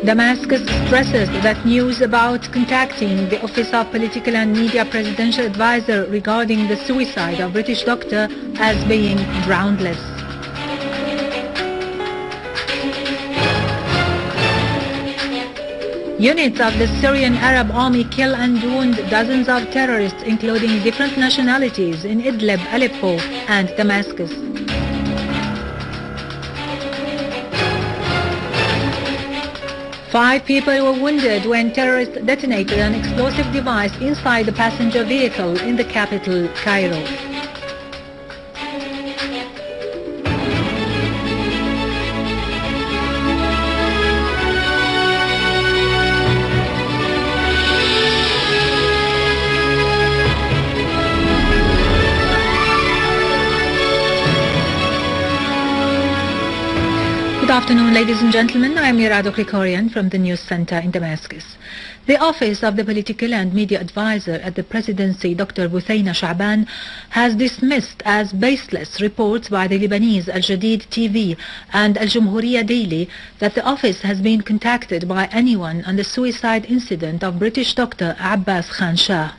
Damascus stresses that news about contacting the Office of Political and Media Presidential Advisor regarding the suicide of British doctor as being groundless. Units of the Syrian Arab Army kill and wound dozens of terrorists, including different nationalities, in Idlib, Aleppo and Damascus. Five people were wounded when terrorists detonated an explosive device inside a passenger vehicle in the capital, Cairo. Good afternoon, ladies and gentlemen. I am Mirado Krikorian from the News Center in Damascus. The Office of the Political and Media Advisor at the Presidency, Dr. Buthayna Shaaban, has dismissed as baseless reports by the Lebanese Al Jadid TV and Al Jumhuriya Daily that the office has been contacted by anyone on the suicide incident of British doctor Abbas Khan Shah.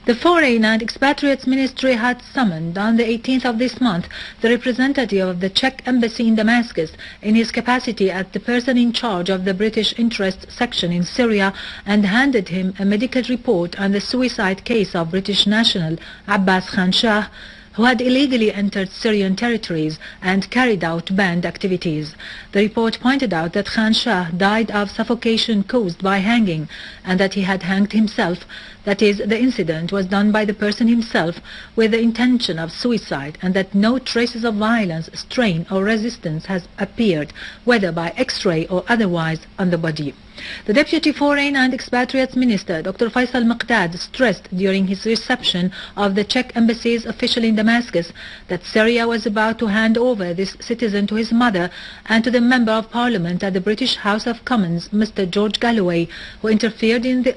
The Foreign and Expatriates Ministry had summoned on the 18th of this month the representative of the Czech Embassy in Damascus in his capacity as the person in charge of the British Interest Section in Syria and handed him a medical report on the suicide case of British national Abbas Khan Shah, who had illegally entered Syrian territories and carried out banned activities. The report pointed out that Khan Shah died of suffocation caused by hanging and that he had hanged himself. That is, the incident was done by the person himself with the intention of suicide, and that no traces of violence, strain or resistance has appeared, whether by X-ray or otherwise, on the body. The Deputy Foreign and Expatriates Minister, Dr. Faisal Maqdad, stressed during his reception of the Czech Embassy's official in Damascus that Syria was about to hand over this citizen to his mother and to the Member of Parliament at the British House of Commons, Mr. George Galloway, who interfered in the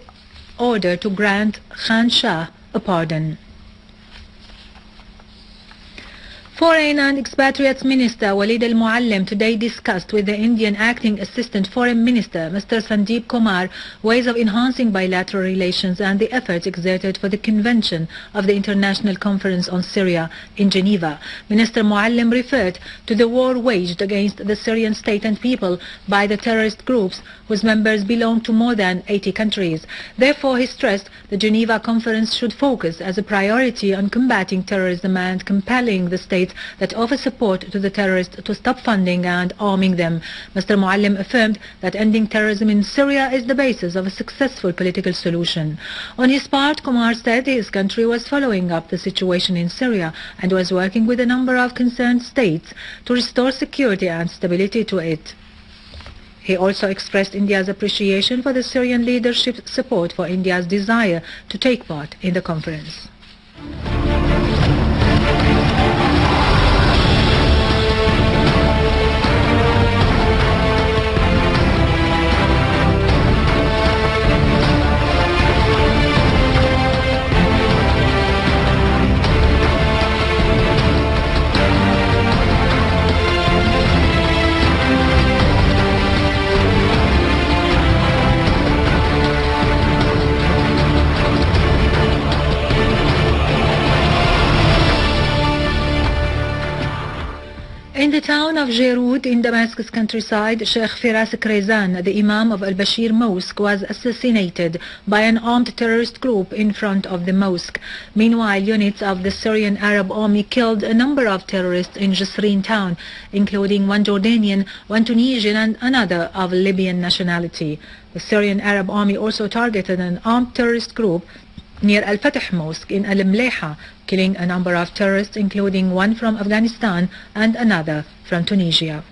order to grant Khan Shah a pardon. Foreign and Expatriates Minister Walid al-Moallem today discussed with the Indian Acting Assistant Foreign Minister Mr. Sandeep Kumar ways of enhancing bilateral relations and the efforts exerted for the convention of the International Conference on Syria in Geneva. Minister Moallem referred to the war waged against the Syrian state and people by the terrorist groups whose members belong to more than 80 countries. Therefore, he stressed the Geneva Conference should focus as a priority on combating terrorism and compelling the states that offer support to the terrorists to stop funding and arming them. Mr. Moallem affirmed that ending terrorism in Syria is the basis of a successful political solution. On his part, Kumar said his country was following up the situation in Syria and was working with a number of concerned states to restore security and stability to it. He also expressed India's appreciation for the Syrian leadership's support for India's desire to take part in the conference. In the town of Jeroud in Damascus countryside, Sheikh Firas Krezan, the Imam of al-Bisher Mosque, was assassinated by an armed terrorist group in front of the mosque. Meanwhile, units of the Syrian Arab Army killed a number of terrorists in Jisrin town, including one Jordanian, one Tunisian and another of Libyan nationality. The Syrian Arab Army also targeted an armed terrorist group near Al-Fatah Mosque in Al-Mleha, killing a number of terrorists, including one from Afghanistan and another from Tunisia.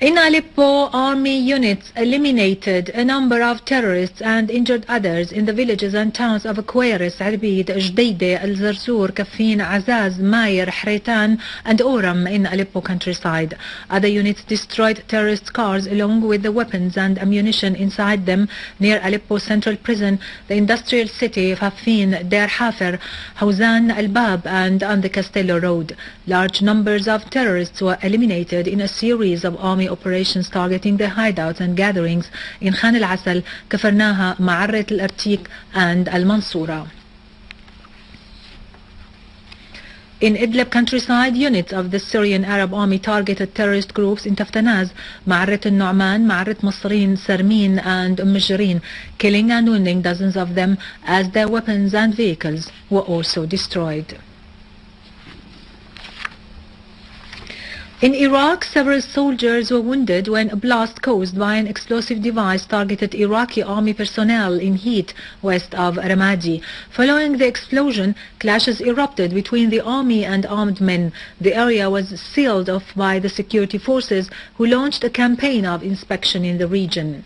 In Aleppo, army units eliminated a number of terrorists and injured others in the villages and towns of Kouairis, Arbid, Jdeide, Al-Zarzour, Kafin, Azaz, Mayer, Hreitan and Oram in Aleppo countryside. Other units destroyed terrorist cars along with the weapons and ammunition inside them near Aleppo Central Prison, the industrial city, Fafin, Der Hafer, Hawzan, Al-Bab and on the Castello Road. Large numbers of terrorists were eliminated in a series of army operations targeting the hideouts and gatherings in Khan al-Asal, Kafarnaha, Ma'arrat al-Artik and al-Mansura. In Idlib countryside, units of the Syrian Arab Army targeted terrorist groups in Taftanaz, Ma'arrat al-Nu'man, Ma'arrat Masrin, Sarmin and Majrin, killing and wounding dozens of them as their weapons and vehicles were also destroyed. In Iraq, several soldiers were wounded when a blast caused by an explosive device targeted Iraqi army personnel in Heat, west of Ramadi. Following the explosion, clashes erupted between the army and armed men. The area was sealed off by the security forces, who launched a campaign of inspection in the region.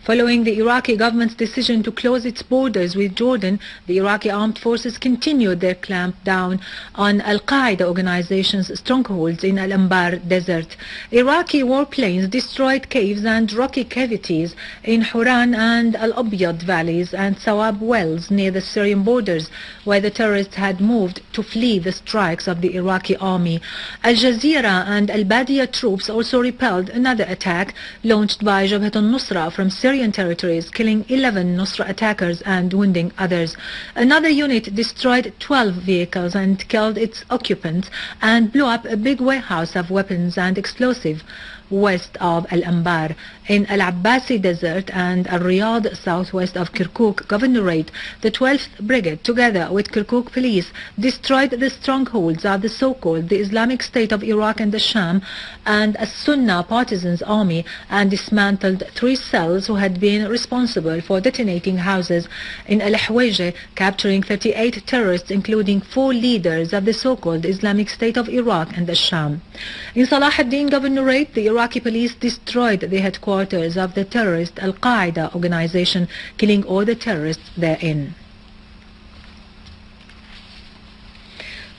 Following the Iraqi government's decision to close its borders with Jordan, the Iraqi armed forces continued their clampdown on al-Qaeda organization's strongholds in Al-Anbar desert. Iraqi warplanes destroyed caves and rocky cavities in Huran and Al-Abyad valleys and Sawab wells near the Syrian borders, where the terrorists had moved to flee the strikes of the Iraqi army. Al Jazeera and Al-Badiya troops also repelled another attack launched by Jabhat al-Nusra from Syrian territories, killing 11 Nusra attackers and wounding others. Another unit destroyed 12 vehicles and killed its occupants and blew up a big warehouse of weapons and explosives west of Al-Anbar. In Al-Abbasi desert and Al-Riyadh southwest of Kirkuk Governorate, the 12th Brigade, together with Kirkuk police, destroyed the strongholds of the so-called the Islamic State of Iraq and the Sham and a Sunnah partisans army, and dismantled 3 cells who had been responsible for detonating houses in Al-Hawajeh, capturing 38 terrorists, including 4 leaders of the so-called Islamic State of Iraq and the Sham. In Salah ad-Din Governorate, the Iraqi police destroyed the headquarters of the terrorist al-Qaeda organization, killing all the terrorists therein.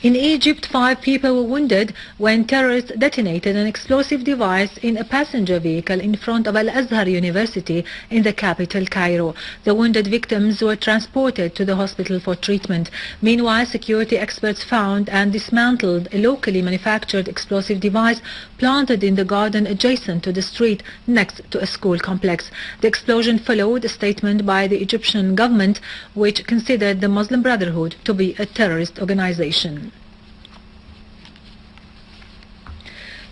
In Egypt, 5 people were wounded when terrorists detonated an explosive device in a passenger vehicle in front of Al-Azhar University in the capital, Cairo. The wounded victims were transported to the hospital for treatment. Meanwhile, security experts found and dismantled a locally manufactured explosive device planted in the garden adjacent to the street next to a school complex. The explosion followed a statement by the Egyptian government, which considered the Muslim Brotherhood to be a terrorist organization.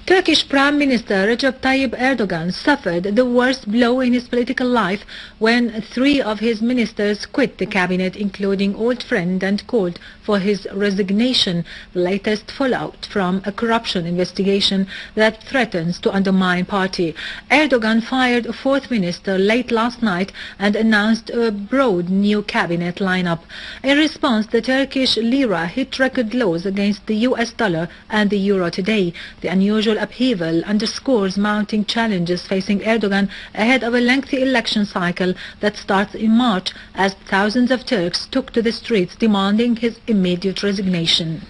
Turkish Prime Minister Recep Tayyip Erdogan suffered the worst blow in his political life when 3 of his ministers quit the cabinet, including old friend, and called for his resignation, the latest fallout from a corruption investigation that threatens to undermine party. Erdogan fired a 4th minister late last night and announced a broad new cabinet lineup. In response, the Turkish lira hit record lows against the US dollar and the euro today. The unusual upheaval underscores mounting challenges facing Erdogan ahead of a lengthy election cycle that starts in March, as thousands of Turks took to the streets demanding his immediate resignation.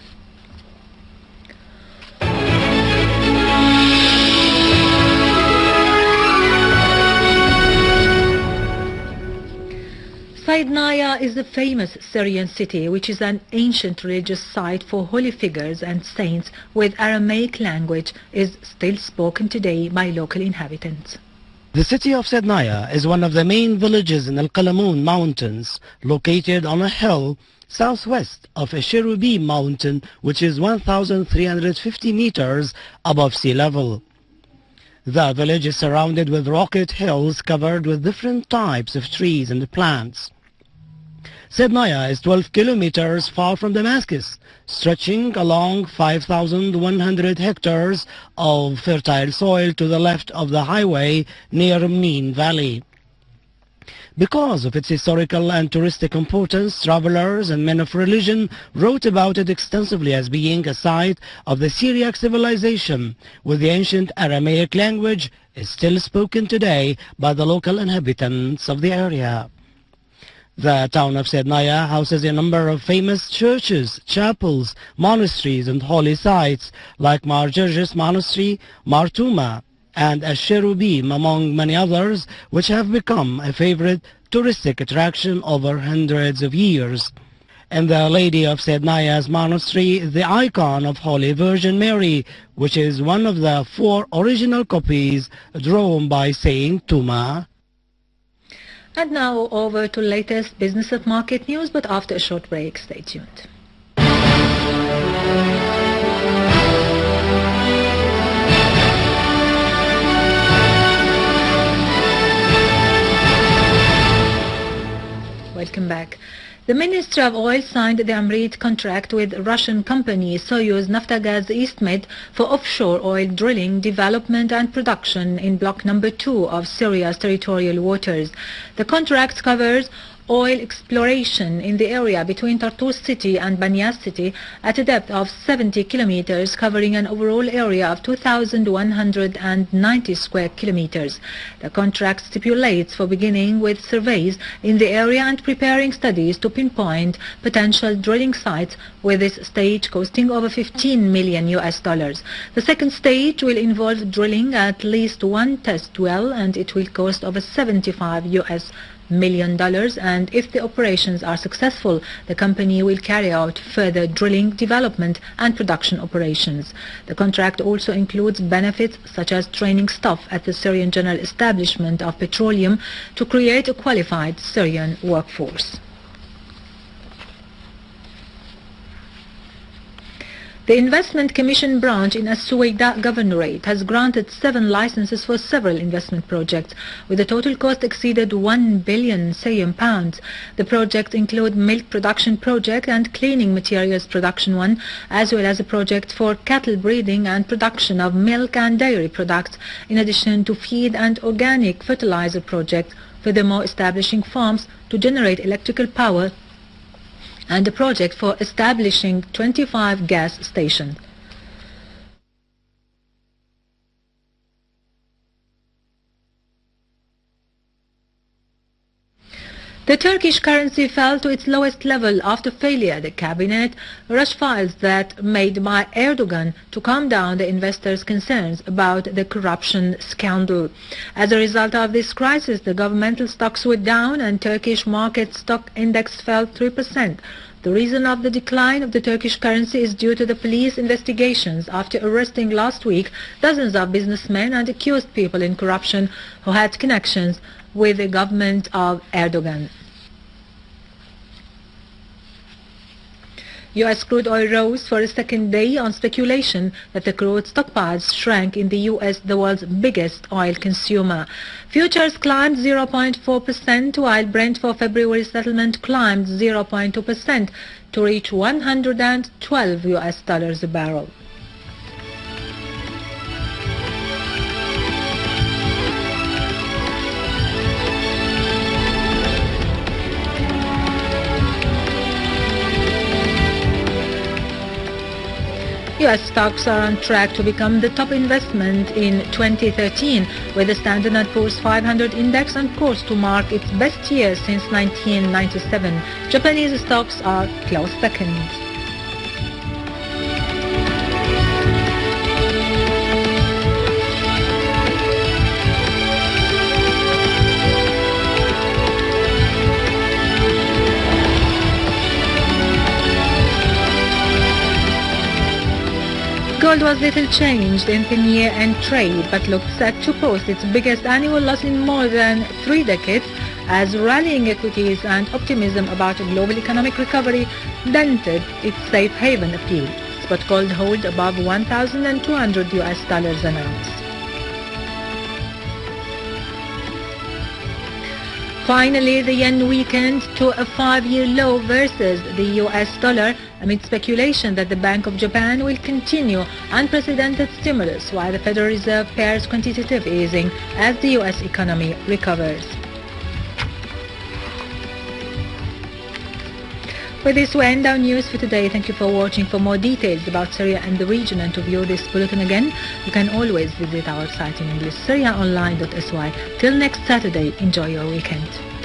Saidnaya is a famous Syrian city which is an ancient religious site for holy figures and saints, with Aramaic language is still spoken today by local inhabitants. The city of Saidnaya is one of the main villages in Al-Qalamun Mountains, located on a hill southwest of a Cherubi mountain, which is 1,350 meters above sea level. The village is surrounded with rocket hills covered with different types of trees and plants. Saidnaya is 12 kilometers far from Damascus, stretching along 5,100 hectares of fertile soil to the left of the highway near Min Valley. Because of its historical and touristic importance, travelers and men of religion wrote about it extensively as being a site of the Syriac civilization, with the ancient Aramaic language is still spoken today by the local inhabitants of the area. The town of Sednaya houses a number of famous churches, chapels, monasteries and holy sites like Mar Gerges Monastery, Martuma and Al-Cherubim, among many others, which have become a favorite touristic attraction over hundreds of years. And the Lady of Sednaya's monastery is the icon of Holy Virgin Mary, which is one of the 4 original copies drawn by Saint Tuma. And now over to latest business and market news, but after a short break. Stay tuned. Welcome back. The Ministry of Oil signed the Amrit contract with Russian company Soyuz Naftogaz Eastmed for offshore oil drilling, development and production in Block Number 2 of Syria's territorial waters. The contract covers oil exploration in the area between Tartus city and Banyas city at a depth of 70 kilometers, covering an overall area of 2,190 square kilometers. The contract stipulates for beginning with surveys in the area and preparing studies to pinpoint potential drilling sites, with this stage costing over $15 million. The second stage will involve drilling at least 1 test well, and it will cost over $75 million, and if the operations are successful, the company will carry out further drilling, development and production operations. The contract also includes benefits such as training staff at the Syrian General Establishment of Petroleum to create a qualified Syrian workforce. The Investment Commission branch in As-Suwaida Governorate has granted 7 licenses for several investment projects, with the total cost exceeded 1 billion Syrian pounds. The projects include milk production project and cleaning materials production one, as well as a project for cattle breeding and production of milk and dairy products, in addition to feed and organic fertilizer projects, furthermore establishing farms to generate electrical power, and a project for establishing 25 gas stations. The Turkish currency fell to its lowest level after failure. The cabinet rushed files that made by Erdogan to calm down the investors' concerns about the corruption scandal. As a result of this crisis, the governmental stocks were down and Turkish market stock index fell 3%. The reason of the decline of the Turkish currency is due to the police investigations after arresting last week dozens of businessmen and accused people in corruption who had connections with the government of Erdogan. U.S. crude oil rose for a second day on speculation that the crude stockpiles shrank in the U.S., the world's biggest oil consumer. Futures climbed 0.4%, while Brent for February settlement climbed 0.2% to reach $112 a barrel. U.S. stocks are on track to become the top investment in 2013, with the Standard & Poor's 500 index on course to mark its best year since 1997. Japanese stocks are close second. Gold was little changed in 10-year end trade, but looked set to post its biggest annual loss in more than 3 decades, as rallying equities and optimism about a global economic recovery dented its safe haven appeal. Spot gold hold above $1,200 an ounce. Finally, the yen weakened to a 5-year low versus the US dollar amid speculation that the Bank of Japan will continue unprecedented stimulus while the Federal Reserve pairs quantitative easing as the US economy recovers. With this, we end our news for today. Thank you for watching. For more details about Syria and the region and to view this bulletin again, you can always visit our site in English, syriaonline.sy. Till next Saturday, enjoy your weekend.